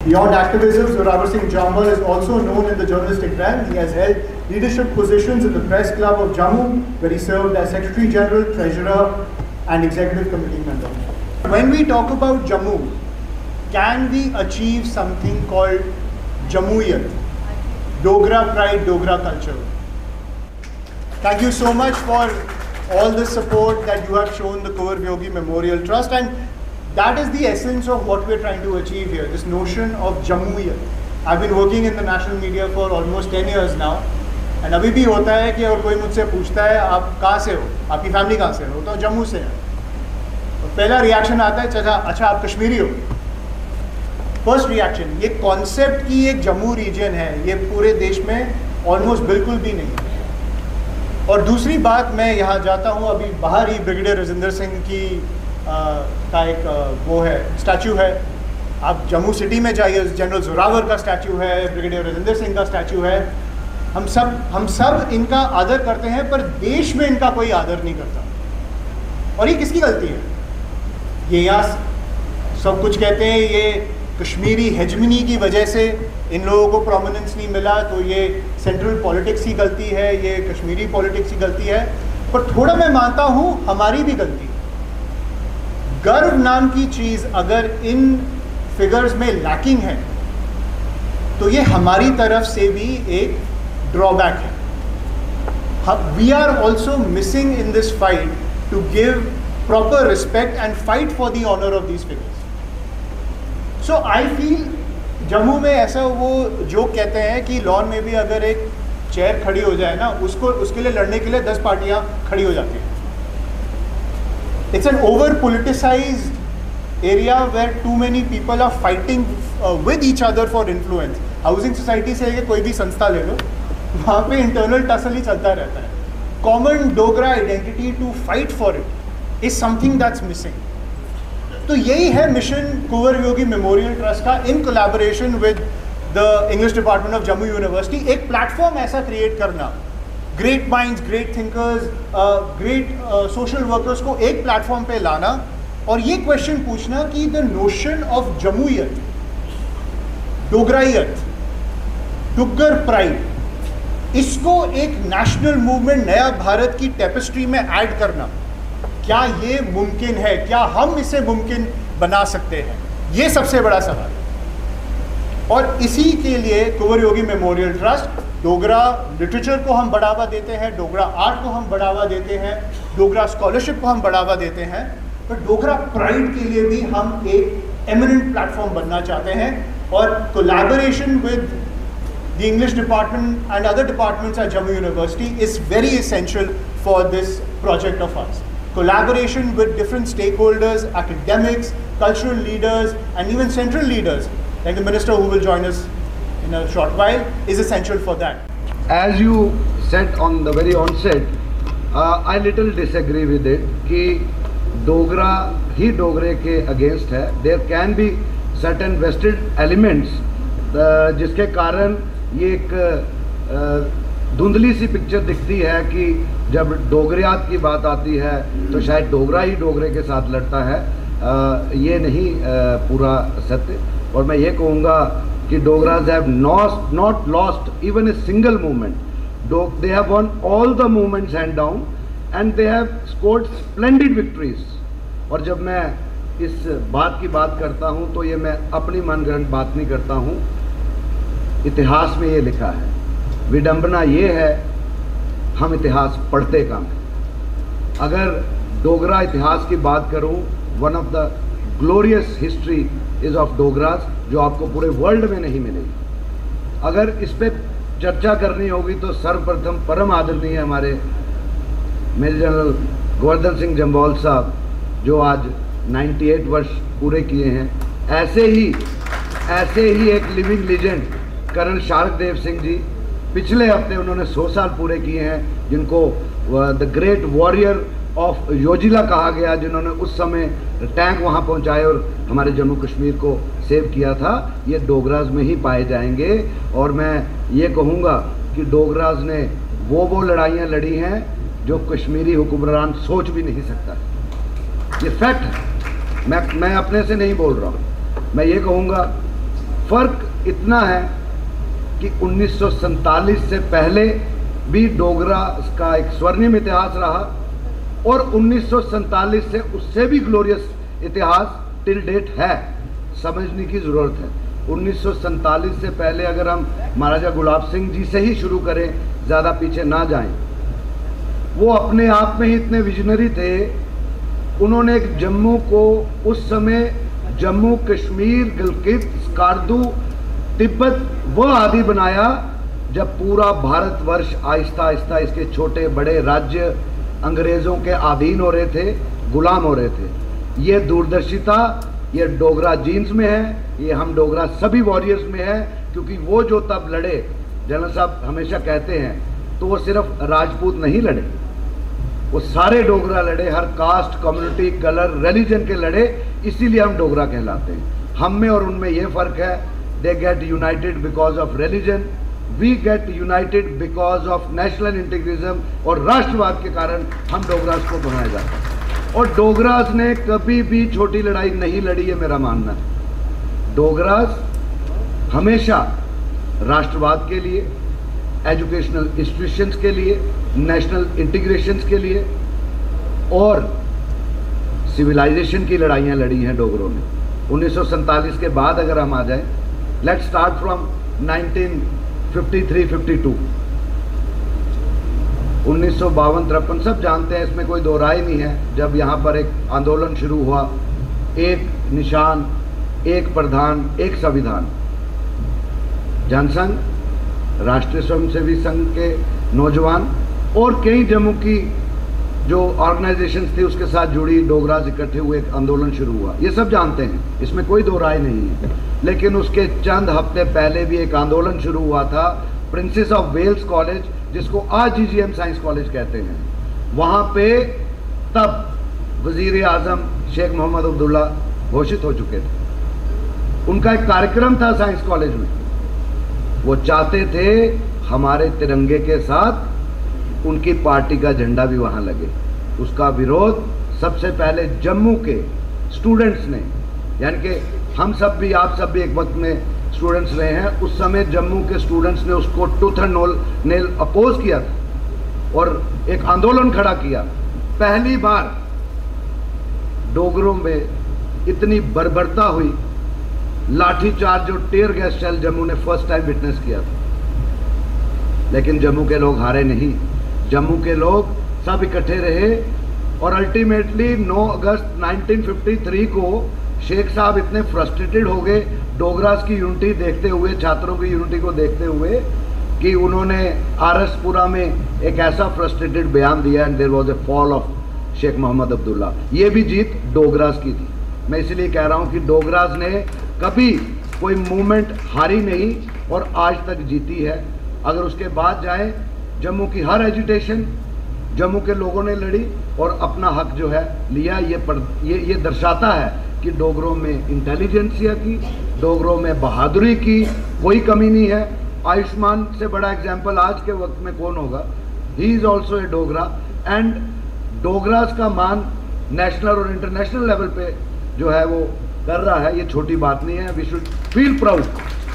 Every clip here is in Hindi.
Beyond activism, Zorawar Singh Jambal is also known in the journalistic realm. He has held leadership positions in the Press Club of Jammu, where he served as Secretary General, Treasurer and Executive Committee member. When we talk about Jammu, can we achieve something called Jammuiyat? Dogra pride, Dogra culture. Thank you so much for all the support that you have shown the Kunwar Vyogi Memorial Trust, and that is the essence of what we're trying to achieve here, this notion of Jammuiyat. I've been working in the national media for almost 10 years now, and अभी भी होता है कि अगर कोई मुझसे पूछता है आप कहाँ से हो, आपकी फैमिली कहाँ से हो, तो जम्मू से है, तो पहला रिएक्शन आता है अच्छा आप कश्मीरी हो। फर्स्ट रिएक्शन, ये कॉन्सेप्ट की एक जम्मू रीजन है, ये पूरे देश में ऑलमोस्ट बिल्कुल भी नहीं है। और दूसरी बात, मैं यहाँ जाता हूँ, अभी बाहर ही ब्रिगेडियर राजेंद्र सिंह की का एक वो है, स्टैचू है। आप जम्मू सिटी में जाइए, जनरल जोरावर का स्टैचू है, ब्रिगेडियर राजेंद्र सिंह का स्टैचू है। हम सब इनका आदर करते हैं, पर देश में इनका कोई आदर नहीं करता। और ये किसकी गलती है? ये यहाँ सब कुछ कहते हैं ये कश्मीरी हेजमनी की वजह से इन लोगों को प्रोमिनेंस नहीं मिला, तो ये सेंट्रल पॉलिटिक्स की गलती है, ये कश्मीरी पॉलिटिक्स की गलती है। पर थोड़ा मैं मानता हूँ हमारी भी गलती। गर्व नाम की चीज़ अगर इन फिगर्स में लैकिंग है, तो ये हमारी तरफ से भी एक ड्रॉबैक है। We are also missing in this fight to give proper respect and fight for the honour of these figures. So I feel Jammu में ऐसा वो जो कहते हैं कि लॉन में भी अगर एक चेयर खड़ी हो जाए ना, उसके लिए लड़ने के लिए 10 पार्टियां खड़ी हो जाती हैं। It's an over politicised area where too many people are fighting with each other for influence. Housing society से लेकर कोई भी संस्था ले लो, वहाँ पे इंटरनल टसल ही चलता रहता है। Common Dogra identity to fight for it is something that's missing. तो यही है mission Kunwar Viyogi memorial trust का, in collaboration with the English department of Jammu university, एक प्लेटफॉर्म ऐसा क्रिएट करना, great minds, great thinkers, great social workers को एक प्लेटफॉर्म पे लाना और ये क्वेश्चन पूछना कि द नोशन ऑफ जम्मूयत, डोगराइयत, डुग्गर प्राइड, इसको एक नेशनल मूवमेंट, नया भारत की टेपेस्ट्री में ऐड करना, क्या ये मुमकिन है? क्या हम इसे मुमकिन बना सकते हैं? ये सबसे बड़ा सवाल है। और इसी के लिए कुंवर Viyogi memorial trust, Dogra literature को हम बढ़ावा देते हैं, डोगरा आर्ट को हम बढ़ावा देते हैं, डोगरा स्कॉलरशिप को हम बढ़ावा देते हैं, पर डोगरा प्राइड के लिए भी हम एक एमिनेंट प्लेटफॉर्म बनना चाहते हैं। और collaboration with the English department and other departments at Jammu University is very essential for this project of ours. Collaboration with different stakeholders, academics, cultural leaders and even central leaders like the minister who will join us in a short while is essential for that. As you said on the very onset, I little disagree with it कि डोगरा ही डोगरे के अगेंस्ट है। There can be certain vested elements जिसके कारण ये एक धुंधली सी पिक्चर दिखती है कि जब डोगरियात की बात आती है तो शायद डोगरा ही डोगरे के साथ लड़ता है। ये नहीं पूरा सत्य। और मैं ये कहूँगा कि Dogras have not lost even a single movement. They have won all the movements hand down and they have scored splendid victories. और जब मैं इस बात की बात करता हूँ तो ये मैं अपनी मनगढ़ंत बात नहीं करता हूँ, इतिहास में ये लिखा है। विडंबना ये है हम इतिहास पढ़ते कम हैं। अगर डोगरा इतिहास की बात करूं, one of the glorious history is of Dogras, जो आपको पूरे वर्ल्ड में नहीं मिलेगी। अगर इस पर चर्चा करनी होगी तो सर्वप्रथम परम आदरणीय हमारे मेजर जनरल गोवर्धन सिंह जम्वाल साहब, जो आज 98 वर्ष पूरे किए हैं, ऐसे ही एक living legend colonel शारददेव Singh ji, पिछले हफ्ते उन्होंने 100 साल पूरे किए हैं, जिनको द ग्रेट वॉरियर ऑफ योजिला कहा गया, जिन्होंने उस समय टैंक वहाँ पहुँचाए और हमारे जम्मू कश्मीर को सेव किया था। ये डोगराज में ही पाए जाएंगे। और मैं ये कहूँगा कि डोगराज ने वो लड़ाइयाँ लड़ी हैं जो कश्मीरी हुक्मरान सोच भी नहीं सकता। ये फैक्ट है, मैं अपने से नहीं बोल रहा हूँ। मैं ये कहूँगा फ़र्क इतना है कि 1947 से पहले भी डोगरा का एक स्वर्णिम इतिहास रहा और 1947 से उससे भी ग्लोरियस इतिहास टिल डेट है। समझने की ज़रूरत है। 1947 से पहले अगर हम महाराजा गुलाब सिंह जी से ही शुरू करें, ज़्यादा पीछे ना जाएं, वो अपने आप में ही इतने विजनरी थे। उन्होंने एक जम्मू को उस समय जम्मू कश्मीर, गिलगित, स्कार्दू, तिब्बत वह आदि बनाया जब पूरा भारतवर्ष आहिस्ता आहिस्ता इसके छोटे बड़े राज्य अंग्रेज़ों के अधीन हो रहे थे, गुलाम हो रहे थे। ये दूरदर्शिता ये डोगरा जीन्स में है, ये हम डोगरा सभी वॉरियर्स में है, क्योंकि वो जो तब लड़े, जनरल साहब हमेशा कहते हैं, तो वो सिर्फ राजपूत नहीं लड़े, वो सारे डोगरा लड़े, हर कास्ट, कम्युनिटी, कलर, रिलीजन के लड़े। इसीलिए हम डोगरा कहलाते हैं। हम में और उनमें ये फ़र्क है, they get united because of religion, we get united because of national integrism, और राष्ट्रवाद के कारण हम डोगरास को बनाया जाता है। और डोगरास ने कभी भी छोटी लड़ाई नहीं लड़ी है, मेरा मानना है। डोगरास हमेशा राष्ट्रवाद के लिए, एजुकेशनल इंस्टीट्यूशंस के लिए, नेशनल इंटीग्रेशंस के लिए और सिविलाइजेशन की लड़ाइयाँ लड़ी हैं डोगरों ने। 1947 के बाद अगर हम आ जाएं, लेट्स स्टार्ट फ्रॉम 1953-52, 1952-53 सब जानते हैं, इसमें कोई दो राय नहीं है। जब यहाँ पर एक आंदोलन शुरू हुआ, एक निशान, एक प्रधान, एक संविधान, जनसंघ, राष्ट्रीय स्वयंसेवी संघ के नौजवान और कई जम्मू की जो ऑर्गेनाइजेशंस थी उसके साथ जुड़ी डोगरास इकट्ठे हुए, एक आंदोलन शुरू हुआ। ये सब जानते हैं, इसमें कोई दो राय नहीं है। लेकिन उसके चंद हफ्ते पहले भी एक आंदोलन शुरू हुआ था प्रिंसेस ऑफ वेल्स कॉलेज, जिसको आज GGM साइंस कॉलेज कहते हैं। वहाँ पे तब वज़ीर आज़म शेख मोहम्मद अब्दुल्ला घोषित हो चुके थे। उनका एक कार्यक्रम था साइंस कॉलेज में, वो चाहते थे हमारे तिरंगे के साथ उनकी पार्टी का झंडा भी वहाँ लगे। उसका विरोध सबसे पहले जम्मू के स्टूडेंट्स ने, यानी कि हम सब भी, आप सब भी एक वक्त में स्टूडेंट्स रहे हैं, उस समय जम्मू के स्टूडेंट्स ने उसको टूथ एंड नेल अपोज किया था और एक आंदोलन खड़ा किया। पहली बार डोगरों में इतनी बर्बरता हुई, लाठीचार्ज और टीयर गैस शेल जम्मू ने फर्स्ट टाइम विटनेस किया था। लेकिन जम्मू के लोग हारे नहीं, जम्मू के लोग सब इकट्ठे रहे और अल्टीमेटली 9 अगस्त 1953 को शेख साहब इतने फ्रस्ट्रेटेड हो गए डोगरास की यूनिटी देखते हुए, छात्रों की यूनिटी को देखते हुए, कि उन्होंने आरएसपुरा में एक ऐसा फ्रस्ट्रेटेड बयान दिया, and there was a fall of Sheikh Mohammad Abdullah. ये भी जीत डोगरास की थी। मैं इसलिए कह रहा हूँ कि डोगरास ने कभी कोई मूवमेंट हारी नहीं और आज तक जीती है। अगर उसके बाद जाएं, जम्मू की हर एजिटेशन जम्मू के लोगों ने लड़ी और अपना हक जो है लिया। ये दर्शाता है कि डोगरों में इंटेलिजेंसिया की, डोगरों में बहादुरी की कोई कमी नहीं है। आयुष्मान से बड़ा एग्जाम्पल आज के वक्त में कौन होगा? He is also a Dogra, and Dogras का मान नेशनल और इंटरनेशनल लेवल पे जो है वो कर रहा है। ये छोटी बात नहीं है, वी शुड फील प्राउड।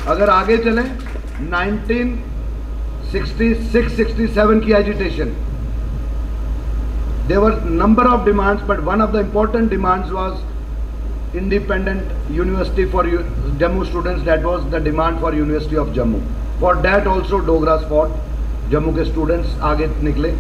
अगर आगे चलें, 1966-67 की agitation, there were number of demands, but one of the important demands was independent university for Jammu students. That was the demand for University of Jammu. For that also Dogras fought. Jammu के स्टूडेंट्स आगे निकले,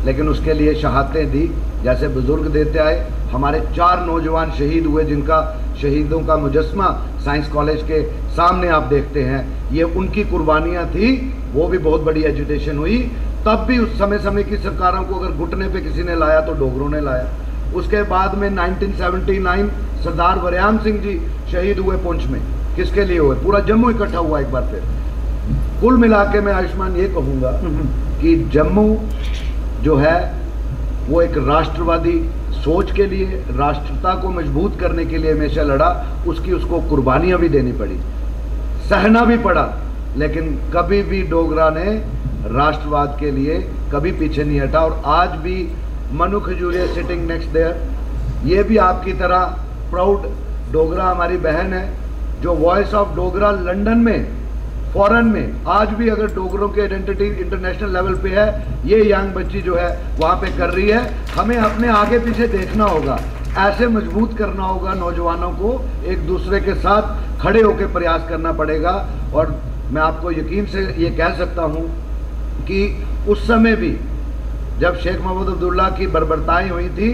लेकिन उसके लिए शहादतें दी, जैसे बुजुर्ग देते आए। हमारे 4 नौजवान शहीद हुए, जिनका शहीदों का मुजस्मा साइंस कॉलेज के सामने आप देखते हैं। ये उनकी कुर्बानियाँ थी, वो भी बहुत बड़ी एजुटेशन हुई। तब भी उस समय की सरकारों को अगर घुटने पे किसी ने लाया तो डोगरों ने लाया। उसके बाद में 1979 सरदार वरयाम सिंह जी शहीद हुए पुंछ में। किसके लिए हुए? पूरा जम्मू इकट्ठा हुआ एक बार फिर। कुल मिला के मैं आयुष्मान ये कहूँगा कि जम्मू जो है वो एक राष्ट्रवादी सोच के लिए, राष्ट्रता को मजबूत करने के लिए हमेशा लड़ा। उसको कुर्बानियाँ भी देनी पड़ी, सहना भी पड़ा, लेकिन कभी भी डोगरा ने राष्ट्रवाद के लिए कभी पीछे नहीं हटा। और आज भी Manu Khajuria sitting next there, ये भी आपकी तरह प्राउड डोगरा हमारी बहन है। जो वॉइस ऑफ डोगरा लंदन में, फॉरेन में आज भी अगर डोगरों की आइडेंटिटी इंटरनेशनल लेवल पे है, ये यंग बच्ची जो है वहाँ पे कर रही है। हमें अपने आगे पीछे देखना होगा, ऐसे मजबूत करना होगा नौजवानों को, एक दूसरे के साथ खड़े होकर प्रयास करना पड़ेगा। और मैं आपको यकीन से ये कह सकता हूँ कि उस समय भी जब शेख महमूद अब्दुल्ला की बर्बरताई हुई थी,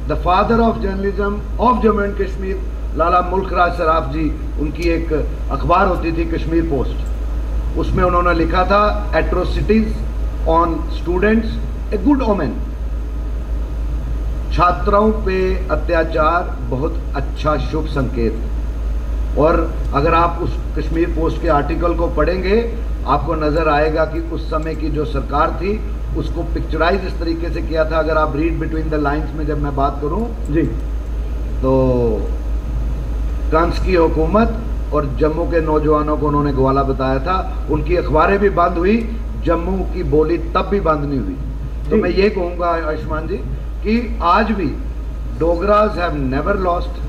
the father of journalism of Jammu and Kashmir Lala Mulk Raj Saraf जी, उनकी एक अखबार होती थी कश्मीर पोस्ट, उसमें उन्होंने लिखा था atrocities on students a good omen. छात्राओं पे अत्याचार बहुत अच्छा शुभ संकेत। और अगर आप उस कश्मीर पोस्ट के आर्टिकल को पढ़ेंगे आपको नजर आएगा कि उस समय की जो सरकार थी उसको पिक्चराइज इस तरीके से किया था। अगर आप रीड बिटवीन द लाइंस में जब मैं बात करूं जी, तो कंस की हुकूमत और जम्मू के नौजवानों को उन्होंने ग्वाला बताया था। उनकी अखबारें भी बंद हुई, जम्मू की बोली तब भी बंद नहीं हुई। तो मैं ये कहूँगा आयुष्मान जी कि आज भी Dogras have never lost,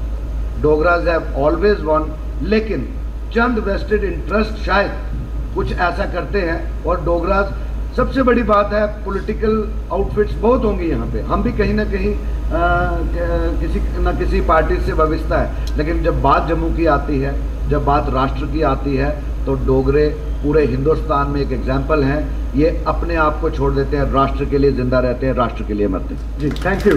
Dogras have always won, लेकिन चंद वेस्टेड इंटरेस्ट शायद कुछ ऐसा करते हैं। और डोगराज, सबसे बड़ी बात है, पॉलिटिकल आउटफिट्स बहुत होंगी यहाँ पे, हम भी कहीं ना कहीं किसी न किसी पार्टी से वाबस्ता है, लेकिन जब बात जम्मू की आती है, जब बात राष्ट्र की आती है, तो डोगरे पूरे हिंदुस्तान में एक एग्जाम्पल हैं। ये अपने आप को छोड़ देते हैं, राष्ट्र के लिए जिंदा रहते हैं, राष्ट्र के लिए मरते हैं। जी, थैंक यू।